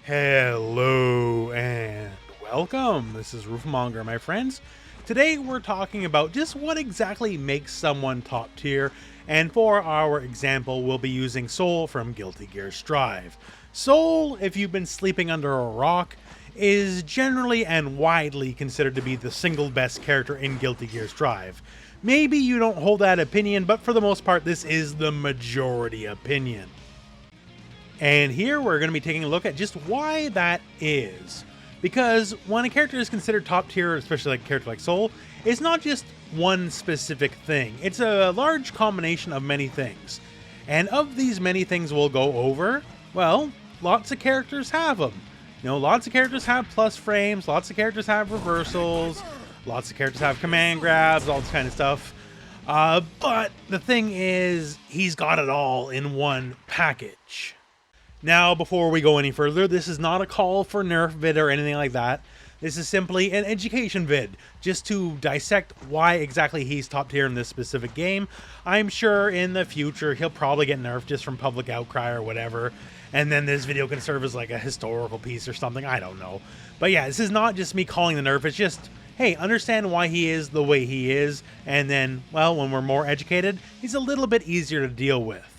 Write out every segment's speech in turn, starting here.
Hello and welcome. This is Rooflemonger, my friends. Today we're talking about just what exactly makes someone top tier, and for our example we'll be using Sol from Guilty Gear Strive. Sol, if you've been sleeping under a rock, is generally and widely considered to be the single best character in Guilty Gear Strive. Maybe you don't hold that opinion, but for the most part this is the majority opinion. And here we're going to be taking a look at just why that is. Because when a character is considered top tier, especially like a character like Sol, it's not just one specific thing. It's a large combination of many things. And of these many things we'll go over, well, lots of characters have them. You know, lots of characters have plus frames, lots of characters have reversals, lots of characters have command grabs, all this kind of stuff. But the thing is, he's got it all in one package. Now, before we go any further, this is not a call for nerf vid or anything like that. This is simply an education vid, just to dissect why exactly he's top tier in this specific game. I'm sure in the future he'll probably get nerfed just from public outcry or whatever, and then this video can serve as like a historical piece or something, I don't know. But yeah, this is not just me calling the nerf, it's just, hey, understand why he is the way he is, and then, well, when we're more educated, he's a little bit easier to deal with.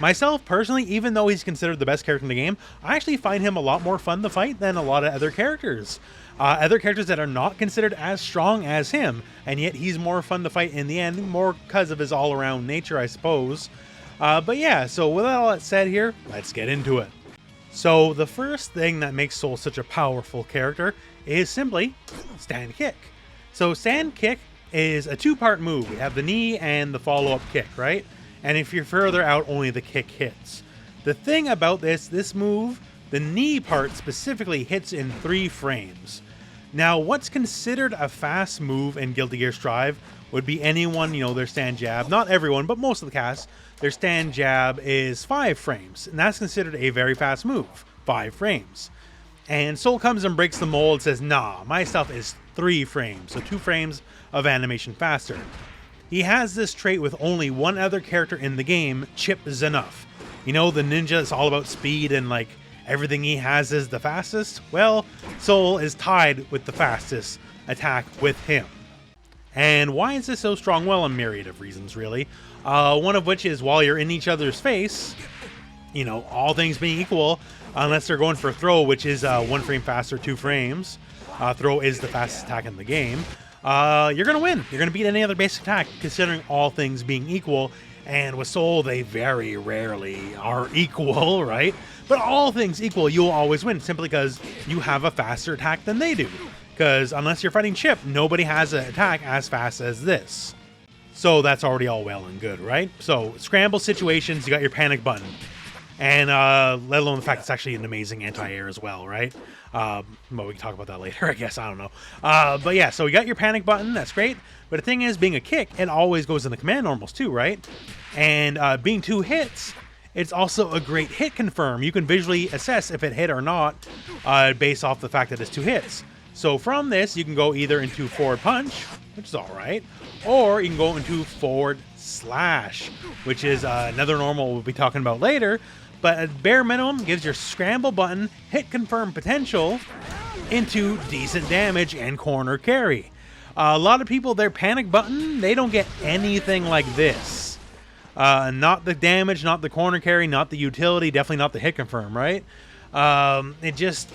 Myself, personally, even though he's considered the best character in the game, I actually find him a lot more fun to fight than a lot of other characters. Other characters that are not considered as strong as him, and yet he's more fun to fight in the end, more because of his all-around nature, I suppose. But yeah, so with all that said here, let's get into it. So the first thing that makes Sol such a powerful character is simply stand kick. So stand kick is a two-part move. We have the knee and the follow-up kick, right? And if you're further out, only the kick hits. The thing about this move, the knee part specifically hits in 3 frames. Now, what's considered a fast move in Guilty Gear Strive would be anyone, you know, their stand jab. Not everyone, but most of the cast, their stand jab is 5 frames. And that's considered a very fast move, 5 frames. And Sol comes and breaks the mold, says, nah, my stuff is 3 frames, so 2 frames of animation faster. He has this trait with only one other character in the game, Chip Enough. You know, the ninja is all about speed and like everything he has is the fastest. Well, Sol is tied with the fastest attack with him. And why is this so strong? Well, a myriad of reasons, really. One of which is while you're in each other's face, you know, all things being equal, unless they're going for a throw, which is 1 frame faster, 2 frames. Throw is the fastest attack in the game. You're going to win. You're going to beat any other basic attack, considering all things being equal. And with Sol, they very rarely are equal, right? But all things equal, you'll always win, simply because you have a faster attack than they do. Because unless you're fighting Chip, nobody has an attack as fast as this. So that's already all well and good, right? So scramble situations, you got your panic button. And let alone the fact it's actually an amazing anti-air as well, right? Well, we can talk about that later, I guess. I don't know. But yeah, so you got your panic button. That's great. But the thing is, being a kick, it always goes in the command normals too, right? And being 2 hits, it's also a great hit confirm. You can visually assess if it hit or not based off the fact that it's 2 hits. So from this, you can go either into forward punch, which is all right, or you can go into forward slash, which is another normal we'll be talking about later. But at bare minimum, gives your scramble button hit confirm potential into decent damage and corner carry. A lot of people, their panic button, they don't get anything like this. Not the damage, not the corner carry, not the utility, definitely not the hit confirm, right? It just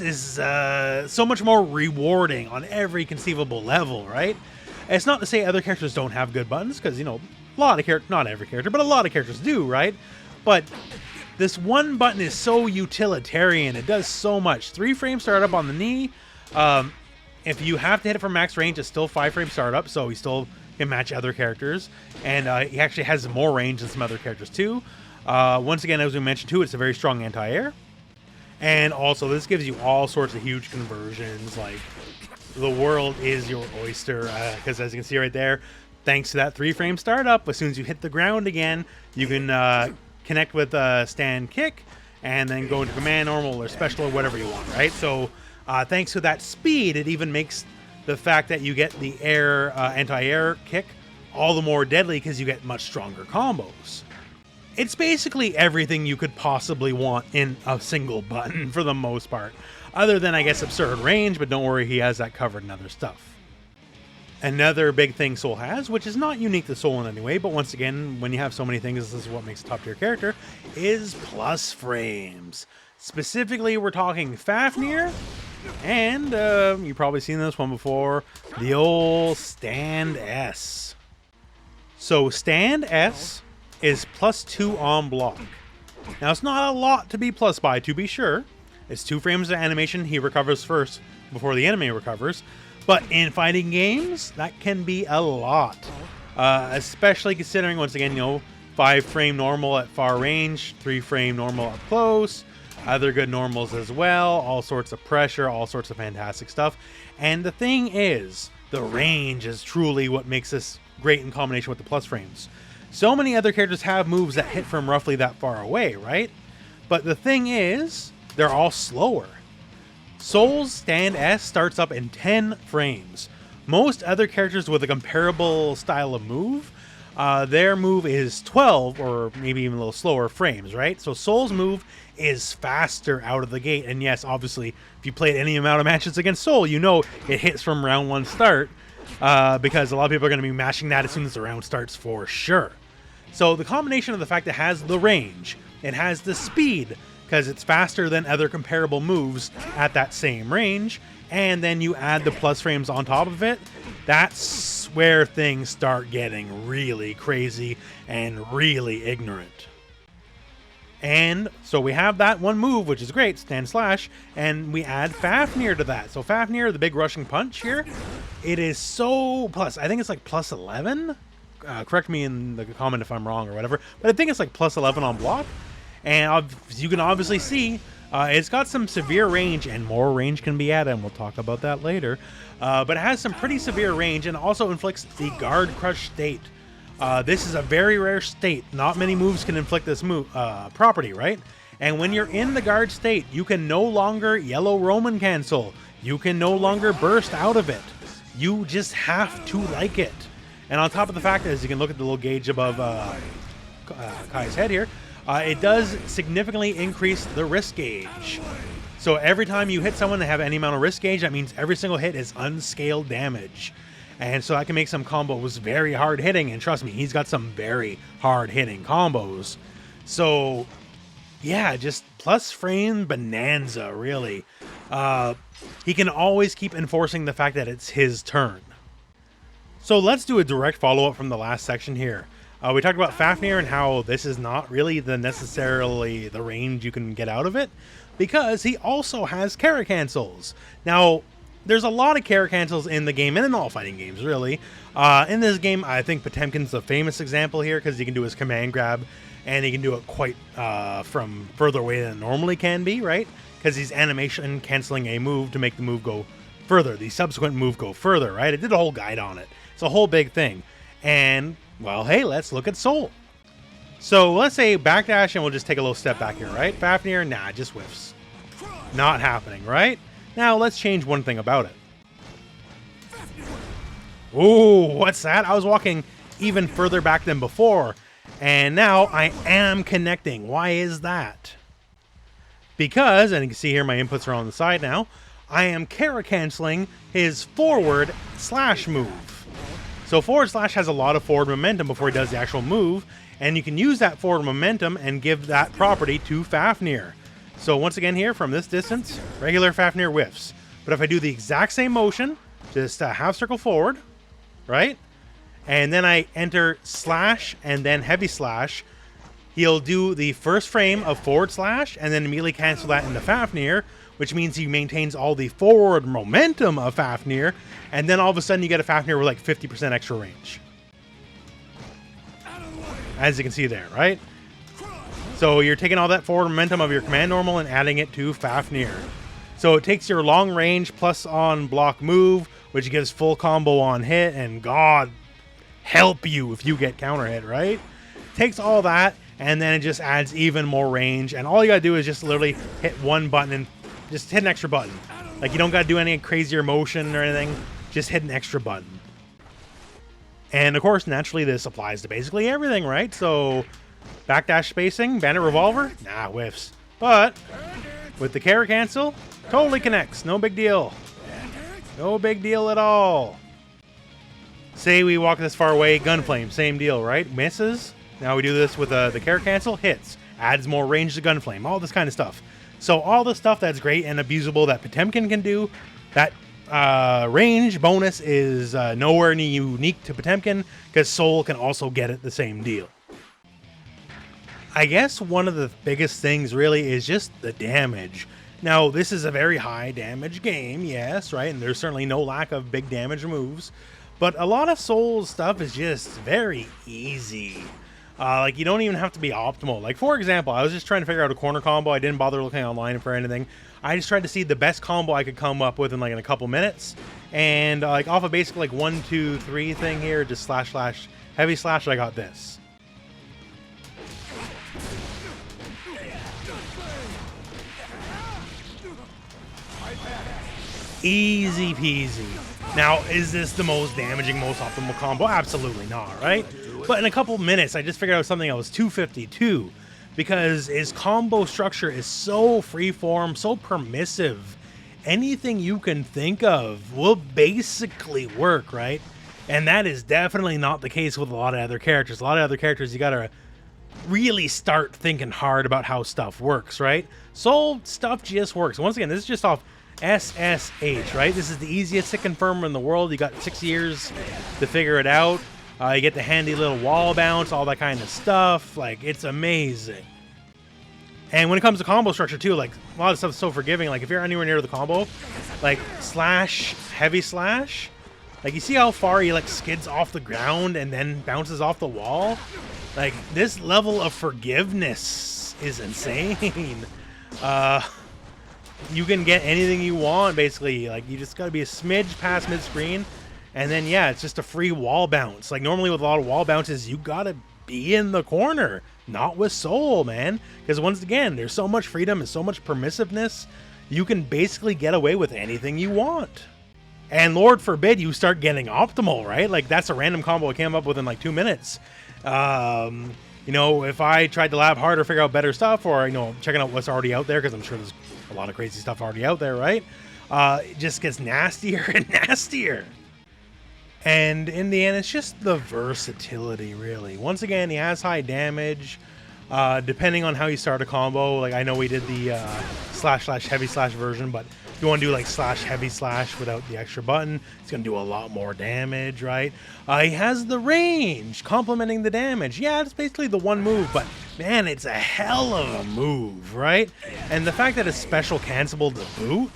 is so much more rewarding on every conceivable level, right? It's not to say other characters don't have good buttons, because, you know, a lot of characters, not every character, but a lot of characters do, right? But this one button is so utilitarian. It does so much. 3 frame startup on the knee. If you have to hit it from max range, it's still 5 frame startup, so he still can match other characters. And he actually has more range than some other characters too. Once again, as we mentioned too, it's a very strong anti-air. And also, this gives you all sorts of huge conversions, like the world is your oyster, because as you can see right there, thanks to that 3 frame startup, as soon as you hit the ground again, you can connect with stand kick and then go into command normal or special or whatever you want, right? So thanks to that speed, it even makes the fact that you get the air anti-air kick all the more deadly because you get much stronger combos. It's basically everything you could possibly want in a single button for the most part. Other than, I guess, absurd range, but don't worry, he has that covered in other stuff. Another big thing Soul has, which is not unique to Soul in any way, but once again, when you have so many things, this is what makes a top tier character, is plus frames. Specifically, we're talking Fafnir, and you've probably seen this one before, the old Stand S. So Stand S is +2 on block. Now, it's not a lot to be plus by, to be sure. It's 2 frames of animation, he recovers first before the enemy recovers. But in fighting games, that can be a lot. Especially considering, once again, you know, 5 frame normal at far range, 3 frame normal up close, other good normals as well, all sorts of pressure, all sorts of fantastic stuff. And the thing is, the range is truly what makes this great in combination with the plus frames. So many other characters have moves that hit from roughly that far away, right? But the thing is, they're all slower. Soul's Stand S starts up in 10 frames. Most other characters with a comparable style of move, their move is 12 or maybe even a little slower frames, right? So Soul's move is faster out of the gate. And yes, obviously, if you played any amount of matches against Soul, you know it hits from round 1 start because a lot of people are going to be mashing that as soon as the round starts for sure. So the combination of the fact that it has the range, it has the speed, because it's faster than other comparable moves at that same range, and then you add the plus frames on top of it, that's where things start getting really crazy and really ignorant. And so we have that one move, which is great, Stand Slash, and we add Fafnir to that. So Fafnir, the big rushing punch here, it is so plus, I think it's like plus 11? Correct me in the comment if I'm wrong or whatever, but I think it's like plus 11 on block. And as you can obviously see, it's got some severe range, and more range can be added, and we'll talk about that later. But it has some pretty severe range and also inflicts the Guard Crush state. This is a very rare state. Not many moves can inflict this move property, right? And when you're in the Guard state, you can no longer Yellow Roman cancel. You can no longer burst out of it. You just have to like it. And on top of the fact that, as you can look at the little gauge above Kai's head here, it does significantly increase the risk gauge. So every time you hit someone that have any amount of risk gauge, that means every single hit is unscaled damage. And so that can make some combos very hard hitting, and trust me, he's got some very hard hitting combos. So yeah, just plus frame bonanza, really. He can always keep enforcing the fact that it's his turn. So let's do a direct follow-up from the last section here. We talked about Fafnir and how this is not really necessarily the range you can get out of it, because he also has Kara cancels. Now, there's a lot of Kara cancels in the game, and in all fighting games, really. In this game, I think Potemkin's the famous example here, because he can do his command grab, and he can do it quite from further away than it normally can be, right? Because he's animation canceling a move to make the move go further, the subsequent move go further, right? It did a whole guide on it. It's a whole big thing. And, well, hey, let's look at Soul. So let's say backdash, and we'll just take a little step back here, right? Fafnir, nah, just whiffs. Not happening, right? Now, let's change one thing about it. Ooh, what's that? I was walking even further back than before, and now I am connecting. Why is that? Because, and you can see here my inputs are on the side now, I am Kara canceling his forward slash move. So forward slash has a lot of forward momentum before he does the actual move, and you can use that forward momentum and give that property to Fafnir. So once again here, from this distance, regular Fafnir whiffs. But if I do the exact same motion, just a half circle forward, right? And then I enter slash and then heavy slash, he'll do the first frame of forward slash and then immediately cancel that into Fafnir, which means he maintains all the forward momentum of Fafnir, and then all of a sudden you get a Fafnir with like 50% extra range. As you can see there, right? So you're taking all that forward momentum of your command normal and adding it to Fafnir. So it takes your long range plus on block move, which gives full combo on hit, and God help you if you get counter hit, right? Takes all that, and then it just adds even more range, and all you gotta do is just literally hit one button and just hit an extra button. Like, you don't gotta do any crazier motion or anything, just hit an extra button. And of course, naturally, this applies to basically everything, right? So Backdash spacing, bandit revolver, nah, whiffs. But with the carry cancel, totally connects. No big deal. No big deal at all. Say we walk this far away, gunflame, same deal, right? Misses. Now we do this with the carry cancel, hits. Adds more range to gunflame, all this kind of stuff. So all the stuff that's great and abusable that Potemkin can do, that range bonus is nowhere near unique to Potemkin, because Soul can also get it the same deal. I guess one of the biggest things really is just the damage. Now, this is a very high damage game, yes, right? And there's certainly no lack of big damage moves. But a lot of Soul's stuff is just very easy. Like, you don't even have to be optimal. Like, for example, I was just trying to figure out a corner combo. I didn't bother looking online for anything. I just tried to see the best combo I could come up with in like in a couple minutes. And like off a basic like 1, 2, 3 thing here, just slash, heavy slash, I got this. Easy peasy. Now, is this the most damaging, most optimal combo? Absolutely not, right? But in a couple minutes, I just figured out something that was 252, because his combo structure is so freeform, so permissive. Anything you can think of will basically work, right? And that is definitely not the case with a lot of other characters. A lot of other characters, you gotta really start thinking hard about how stuff works, right? Soul stuff just works. Once again, this is just off SSH, right? This is the easiest to confirm in the world. You got 6 years to figure it out. You get the handy little wall bounce, all that kind of stuff. Like, it's amazing. And when it comes to combo structure too, like a lot of stuff is so forgiving. Like if you're anywhere near the combo, like slash, heavy slash, like you see how far he like skids off the ground and then bounces off the wall? Like this level of forgiveness is insane. You can get anything you want basically. Like you just gotta be a smidge past mid-screen. And then yeah, it's just a free wall bounce. Like normally with a lot of wall bounces, you gotta be in the corner. Not with Soul, man. Because once again, there's so much freedom and so much permissiveness. You can basically get away with anything you want. And Lord forbid you start getting optimal, right? Like that's a random combo I came up with in like 2 minutes. You know, if I tried to lab harder, figure out better stuff, or, you know, checking out what's already out there, because I'm sure there's a lot of crazy stuff already out there, right? It just gets nastier and nastier. And in the end, it's just the versatility, really. Once again, he has high damage, depending on how you start a combo. Like, I know we did the slash heavy slash version, but if you want to do like slash heavy slash without the extra button, it's going to do a lot more damage, right? He has the range, complementing the damage. Yeah, it's basically the one move, but man, it's a hell of a move, right? And the fact that it's special cancelable to boot,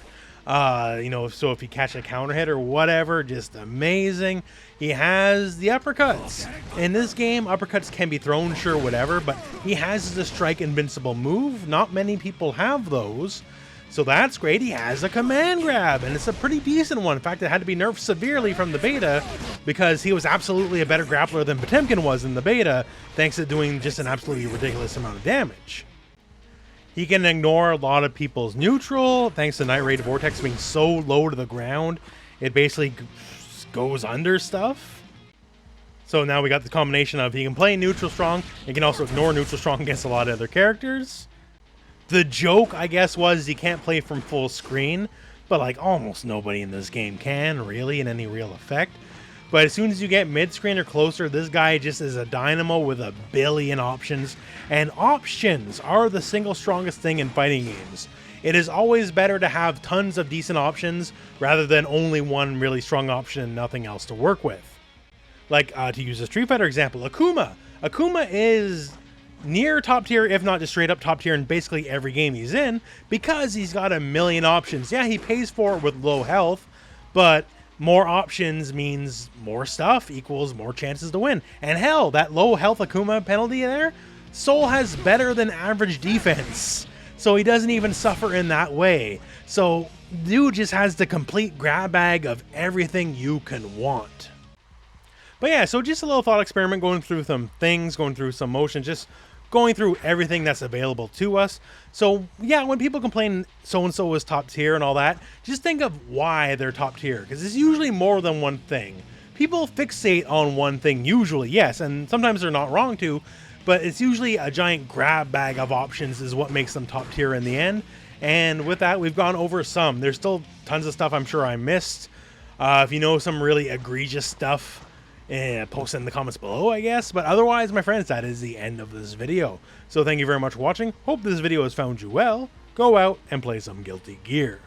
you know, so if you catch a counter hit or whatever, just amazing. He has the uppercuts. In this game, uppercuts can be thrown, sure, whatever, but he has the strike invincible move. Not many people have those, so that's great. He has a command grab, and it's a pretty decent one. In fact, it had to be nerfed severely from the beta because he was absolutely a better grappler than Potemkin was in the beta, thanks to doing just an absolutely ridiculous amount of damage. He can ignore a lot of people's neutral, thanks to Night Raid Vortex being so low to the ground, it basically goes under stuff. So now we got the combination of he can play neutral strong, he can also ignore neutral strong against a lot of other characters. The joke, I guess, was he can't play from full screen, but like almost nobody in this game can, really, in any real effect. But as soon as you get mid-screen or closer, this guy just is a dynamo with a billion options. And options are the single strongest thing in fighting games. It is always better to have tons of decent options rather than only one really strong option and nothing else to work with. Like, to use a Street Fighter example, Akuma. Akuma is near top tier, if not just straight up top tier in basically every game he's in, because he's got a million options. Yeah, he pays for it with low health, but more options means more stuff equals more chances to win. And hell, that low health Akuma penalty there, Soul has better than average defense. So he doesn't even suffer in that way. So dude just has the complete grab bag of everything you can want. But yeah, so just a little thought experiment, going through some things, going through some motions, just going through everything that's available to us. So yeah, when people complain so-and-so is top tier and all that, just think of why they're top tier, because it's usually more than one thing. People fixate on one thing usually, yes, and sometimes they're not wrong to, but it's usually a giant grab bag of options is what makes them top tier in the end. And with that, we've gone over some. There's still tons of stuff I'm sure I missed. If you know some really egregious stuff, post it in the comments below, I guess. But otherwise, my friends, that is the end of this video. So thank you very much for watching. Hope this video has found you well. Go out and play some Guilty Gear.